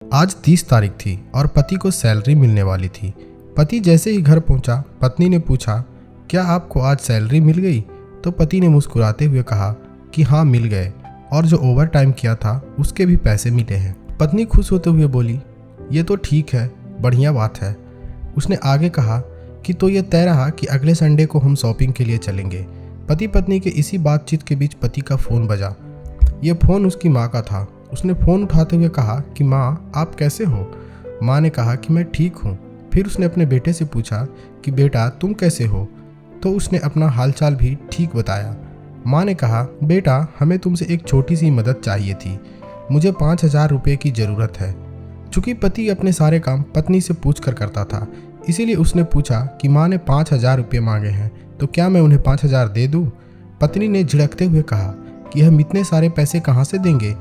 आज 30 तारीख थी और पति को सैलरी मिलने वाली थी। पति जैसे ही घर पहुंचा, पत्नी ने पूछा, क्या आपको आज सैलरी मिल गई? तो पति ने मुस्कुराते हुए कहा कि हाँ मिल गए, और जो ओवर टाइम किया था उसके भी पैसे मिले हैं। पत्नी खुश होते हुए बोली, ये तो ठीक है, बढ़िया बात है। उसने आगे कहा कि तो ये तय रहा कि अगले संडे को हम शॉपिंग के लिए चलेंगे। पति पत्नी के इसी बातचीत के बीच पति का फ़ोन बजा। ये फ़ोन उसकी माँ का था। उसने फ़ोन उठाते हुए कहा कि माँ आप कैसे हो? माँ ने कहा कि मैं ठीक हूँ। फिर उसने अपने बेटे से पूछा कि बेटा तुम कैसे हो? तो उसने अपना हालचाल भी ठीक बताया। माँ ने कहा, बेटा हमें तुमसे एक छोटी सी मदद चाहिए थी, मुझे 5,000 रुपये की ज़रूरत है। चूँकि पति अपने सारे काम पत्नी से पूछ कर करता था, इसीलिए उसने पूछा कि माँ ने 5,000 रुपये मांगे हैं, तो क्या मैं उन्हें 5,000 दे दूँ? पत्नी ने झिड़कते हुए कहा कि हम इतने सारे पैसे कहाँ से देंगे?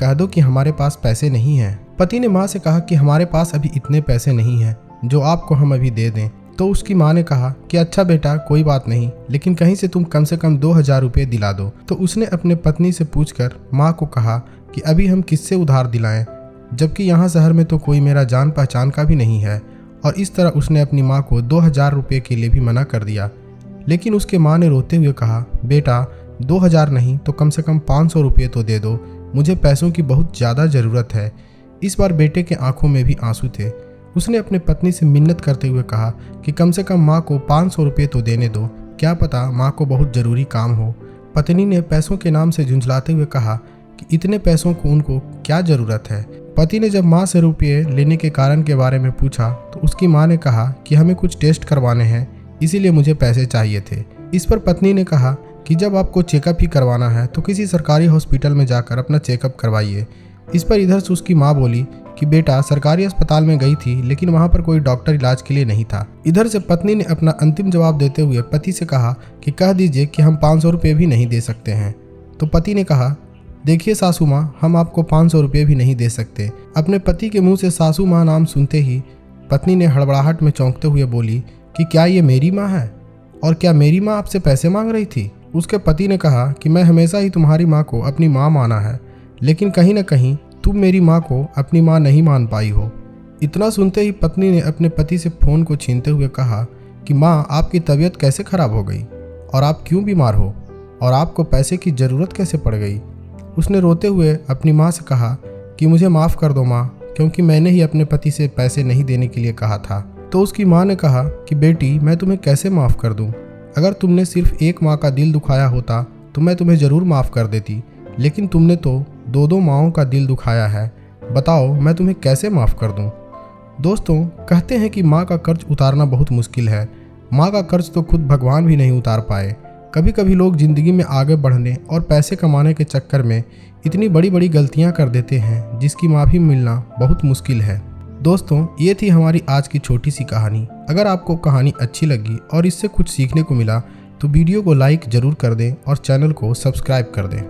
कह दो कि हमारे पास पैसे नहीं हैं। पति ने माँ से कहा कि हमारे पास अभी इतने पैसे नहीं हैं जो आपको हम अभी दे दें। तो उसकी माँ ने कहा कि अच्छा बेटा कोई बात नहीं, लेकिन कहीं से तुम कम से कम 2,000 रुपये दिला दो। तो उसने अपने पत्नी से पूछकर माँ को कहा कि अभी हम किससे उधार दिलाएं, जबकि यहाँ शहर में तो कोई मेरा जान पहचान का भी नहीं है। और इस तरह उसने अपनी माँ को 2,000 रुपये के लिए भी मना कर दिया। लेकिन उसके माँ ने रोते हुए कहा, बेटा 2,000 नहीं तो कम से कम 500 रुपये तो दे दो, मुझे पैसों की बहुत ज़्यादा ज़रूरत है। इस बार बेटे के आंखों में भी आंसू थे। उसने अपने पत्नी से मिन्नत करते हुए कहा कि कम से कम माँ को 500 रुपये तो देने दो, क्या पता माँ को बहुत ज़रूरी काम हो। पत्नी ने पैसों के नाम से झुंझलाते हुए कहा कि इतने पैसों को उनको क्या ज़रूरत है। पति ने जब माँ से रुपये लेने के कारण के बारे में पूछा तो उसकी माँ ने कहा कि हमें कुछ टेस्ट करवाने हैं, इसीलिए मुझे पैसे चाहिए थे। इस पर पत्नी ने कहा कि जब आपको चेकअप ही करवाना है तो किसी सरकारी हॉस्पिटल में जाकर अपना चेकअप करवाइए। इस पर इधर से उसकी माँ बोली कि बेटा सरकारी अस्पताल में गई थी, लेकिन वहाँ पर कोई डॉक्टर इलाज के लिए नहीं था। इधर से पत्नी ने अपना अंतिम जवाब देते हुए पति से कहा कि कह दीजिए कि हम 500 रुपये भी नहीं दे सकते हैं। तो पति ने कहा, देखिए सासू माँ, हम आपको 500 रुपये भी नहीं दे सकते। अपने पति के मुँह से सासू माँ नाम सुनते ही पत्नी ने हड़बड़ाहट में चौंकते हुए बोली कि क्या ये मेरी माँ है? और क्या मेरी माँ आपसे पैसे मांग रही थी? उसके पति ने कहा कि मैं हमेशा ही तुम्हारी माँ को अपनी माँ माना है, लेकिन कहीं न कहीं तुम मेरी माँ को अपनी माँ नहीं मान पाई हो। इतना सुनते ही पत्नी ने अपने पति से फ़ोन को छीनते हुए कहा कि माँ आपकी तबीयत कैसे ख़राब हो गई, और आप क्यों बीमार हो, और आपको पैसे की ज़रूरत कैसे पड़ गई? उसने रोते हुए अपनी माँ से कहा कि मुझे माफ़ कर दो माँ, क्योंकि मैंने ही अपने पति से पैसे नहीं देने के लिए कहा था। तो उसकी माँ ने कहा कि बेटी मैं तुम्हें कैसे माफ़ कर दूँ? अगर तुमने सिर्फ एक माँ का दिल दुखाया होता तो मैं तुम्हें ज़रूर माफ़ कर देती, लेकिन तुमने तो 2-2 माँओं का दिल दुखाया है। बताओ मैं तुम्हें कैसे माफ़ कर दूँ? दोस्तों, कहते हैं कि माँ का कर्ज उतारना बहुत मुश्किल है। माँ का कर्ज तो खुद भगवान भी नहीं उतार पाए। कभी कभी लोग ज़िंदगी में आगे बढ़ने और पैसे कमाने के चक्कर में इतनी बड़ी बड़ी गलतियाँ कर देते हैं जिसकी माफ़ी मिलना बहुत मुश्किल है। दोस्तों, ये थी हमारी आज की छोटी सी कहानी। अगर आपको कहानी अच्छी लगी और इससे कुछ सीखने को मिला तो वीडियो को लाइक ज़रूर कर दें और चैनल को सब्सक्राइब कर दें।